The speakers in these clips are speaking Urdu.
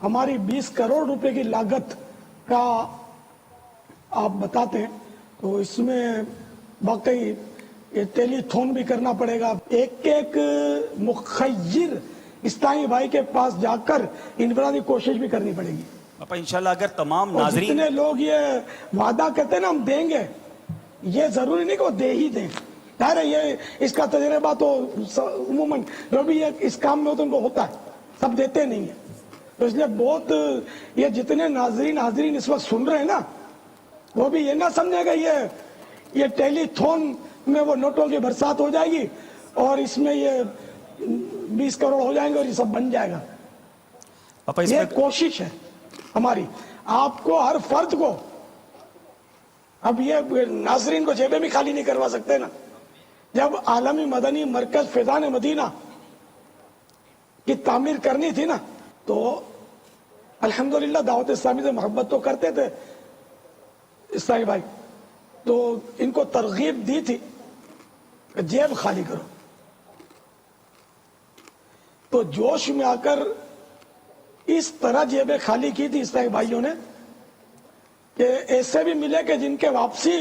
ہماری 20 کروڑ روپے کی لاگت کا آپ بتاتے ہیں، تو اس میں واقعی یہ ٹیلی تھون بھی کرنا پڑے گا، ایک ایک مخیر اسلامی بھائی کے پاس جا کر انفرادی کوشش بھی کرنی پڑے گی۔ پاپا انشاءاللہ اگر تمام اور ناظرین جتنے لوگ یہ وعدہ کرتے ہیں نا ہم دیں گے، یہ ضروری نہیں کہ وہ دے ہی دیں، ظاہر ہے یہ اس کا تجربہ تو عموماً ربی اس کام میں تو ان کو ہوتا ہے، سب دیتے نہیں ہیں، تو اس لیے بہت یہ جتنے حاضرین اس وقت سن رہے ہیں نا، وہ بھی یہ نہ سمجھے گا یہ ٹیلی تھون میں وہ نوٹوں کی برسات ہو جائے گی اور اس میں یہ 20 کروڑ ہو جائیں گے اور یہ سب بن جائے گا۔ پاپا اس یہ میں کوشش ہے ہماری، آپ کو ہر فرد کو، اب یہ ناظرین کو جیبیں بھی خالی نہیں کروا سکتے نا۔ جب عالمی مدنی مرکز فیضان مدینہ کی تعمیر کرنی تھی نا، تو الحمدللہ دعوت اسلامی سے محبت تو کرتے تھے اسلامی بھائی، تو ان کو ترغیب دی تھی کہ جیب خالی کرو، تو جوش میں آ کر اس طرح جیبیں خالی کی تھی اسلامی بھائیوں نے کہ ایسے بھی ملے کہ جن کے واپسی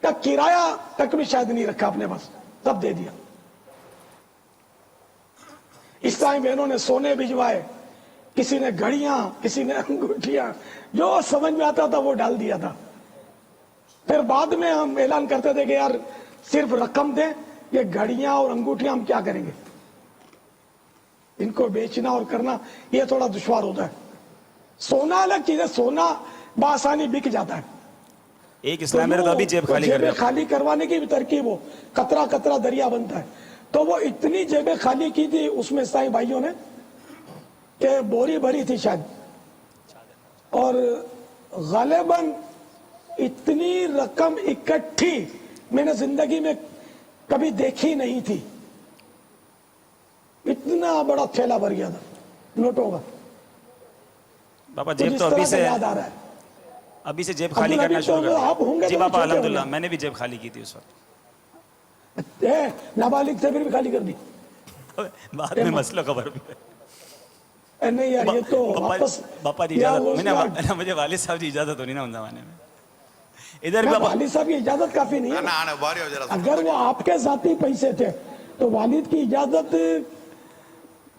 کا کرایہ تک بھی شاید نہیں رکھا اپنے پاس، سب دے دیا۔ اسلامی بہنوں نے سونے بھجوائے، کسی نے گھڑیاں، کسی نے انگوٹھیاں، جو سمجھ میں آتا تھا وہ ڈال دیا تھا۔ پھر بعد میں ہم اعلان کرتے تھے کہ یار صرف رقم دیں، یہ گھڑیاں اور انگوٹھیاں ہم کیا کریں گے، ان کو بیچنا اور کرنا یہ تھوڑا دشوار ہوتا ہے۔ سونا الگ چیز ہے، سونا بآسانی بک جاتا ہے، ایک اسلام میں تو ابھی جیب خالی کر جیبیں خالی کروانے کی بھی ترکیب ہو، قطرہ قطرہ دریا بنتا ہے، تو وہ اتنی جیبیں خالی کی تھی اس میں اسلامی بھائیوں نے کہ بوری بھری تھی شاید، اور غالباً اتنی رقم اکٹھی میں نے زندگی میں کبھی دیکھی نہیں تھی، اتنا بڑا تھیلا بھر گیا تھا نوٹوں کا۔ پاپا کچھ جیب اس تو طرح سے یاد آ رہا ہے۔ ابھی سے جیب خالی عبدالحبیب کرنا شروع تو آپ ہوں کر گے جی تو پاپا چھوٹے ہوں الحمدللہ گے۔ میں نے بھی جیب خالی کی تھی اس وقت، نابالغ سے پھر بھی خالی کر دی؟ بعد میں مسئلہ خبر بھی اے نہیں یار یہ تو واپس باپا جی یا اجازت مجھے والد صاحب جی اجازت ہونی نا ان زمانے میں ادھر بھی پاپا والد صاحب کی اجازت کافی نہیں ہے، اگر وہ آپ کے ذاتی پیسے تھے تو والد کی اجازت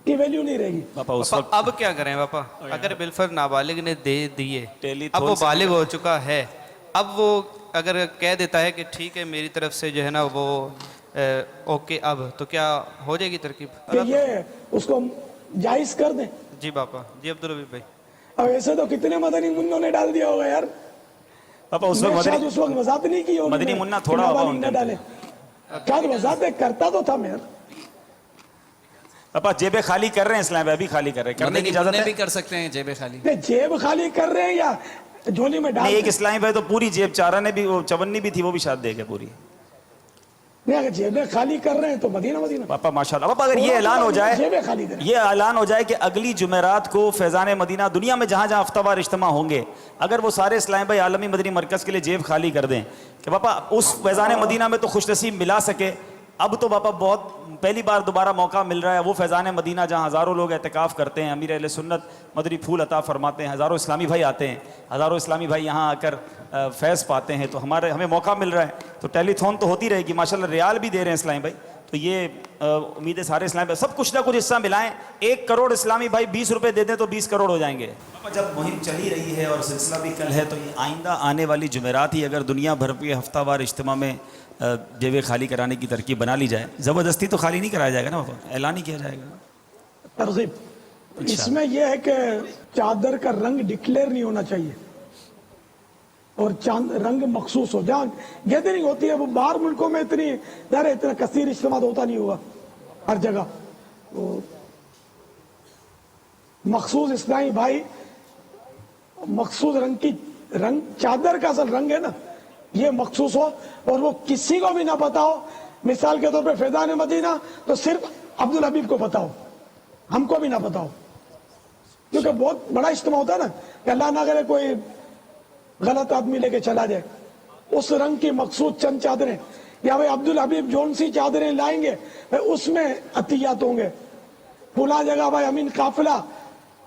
کی ویلیو نہیں رہے گی۔ پاپا اس وقت اب کیا کریں پاپا، اگر بالفرض نابالغ نے دے دیے، ٹیلی اب تھون وہ سے بالغ ہو چکا ہے، اب وہ اگر کہہ دیتا ہے کہ ٹھیک ہے میری طرف سے جو ہے نا وہ اوکے، اب تو کیا ہو جائے گی ترکیب؟ کہ یہ اس کو جائز کر دیں۔ جی پاپا، جی عبدالحبیب بھائی، اب ایسے تو کتنے مدنی منوں نے ڈال دیا ہوگا یار، پاپا اس میں وقت شاید اس وقت وضاحت نہیں کی ہوگی مدنی میں منا کہ تھوڑا ہوگا نابالغ ان نہ ٹائم ڈالے، شاید وضاحت کرتا تو تھا میں۔ پاپا جیبیں خالی کر رہے ہیں اسلام میں، ابھی خالی کر رہے ہیں، کرنے کی اجازت ہے؟ بھی کر سکتے ہیں جیبیں خالی؟ جیب خالی کر رہے ہیں یا جھولی میں ڈال نہیں، ایک دیں؟ اسلامی بھائی تو پوری جیب چارہ نے بھی، وہ چونی بھی تھی وہ بھی شاید دے گئے پوری۔ نہیں اگر جیبیں خالی کر رہے ہیں تو مدینہ پاپا ماشاءاللہ پاپا اگر یہ اعلان ہو جائے، جیبیں خالی کریں۔ یہ اعلان ہو جائے کہ اگلی جمعرات کو فیضان مدینہ دنیا میں جہاں جہاں ہفتہ وار اجتماع ہوں گے، اگر وہ سارے اسلام بھائی عالمی مدنی مرکز کے لیے جیب خالی کر دیں کہ پاپا اس فیضان مدینہ میں تو خوش نصیب ملا سکے، اب تو پاپا بہت پہلی بار دوبارہ موقع مل رہا ہے، وہ فیضان مدینہ جہاں ہزاروں لوگ اعتکاف کرتے ہیں، امیر اہل سنت مدنی پھول عطا فرماتے ہیں، ہزاروں اسلامی بھائی آتے ہیں، ہزاروں اسلامی بھائی یہاں آ کر فیض پاتے ہیں، تو ہمیں موقع مل رہا ہے، تو ٹیلی تھون تو ہوتی رہے گی، ماشاءاللہ ریال بھی دے رہے ہیں اسلامی بھائی، تو یہ امید ہے سارے اسلامی بھائی سب کچھ نہ کچھ حصہ ملائیں، 1 کروڑ اسلامی بھائی 20 روپے دے دیں تو 20 کروڑ ہو جائیں گے۔ جب مہم چلی رہی ہے اور سلسلہ بھی کل ہے، تو یہ آئندہ آنے والی جمعرات ہی اگر دنیا بھر کے ہفتہ وار اجتماع میں جیبیں خالی کرانے کی ترکیب بنا لی جائے، زبردستی تو خالی نہیں کرایا جائے گا نا بابا، اعلان ہی کیا جائے گا۔ ترغیب اس میں یہ ہے کہ چادر کا رنگ ڈکلیئر نہیں ہونا چاہیے اور رنگ مخصوص ہو، جہاں گیدرنگ ہوتی ہے وہ باہر ملکوں میں اتنا کثیر اجتماع ہوتا نہیں ہوگا ہر جگہ، مخصوص اسلامی بھائی مخصوص رنگ چادر کا اصل رنگ ہے نا یہ مخصوص ہو، اور وہ کسی کو بھی نہ پتا ہو، مثال کے طور پہ فیضان مدینہ تو صرف عبدالحبیب کو پتا ہو، ہم کو بھی نہ پتا ہو، کیونکہ بہت بڑا اجتماع ہوتا ہے نا کہ اللہ نہ کرے کوئی غلط آدمی لے کے چلا جائے، اس رنگ کی مخصوص چند چادریں، یا بھائی عبدالحبیب جون سی چادریں لائیں گے اس میں عطیات ہوں گے، پھلا جگہ بھائی امین قافلہ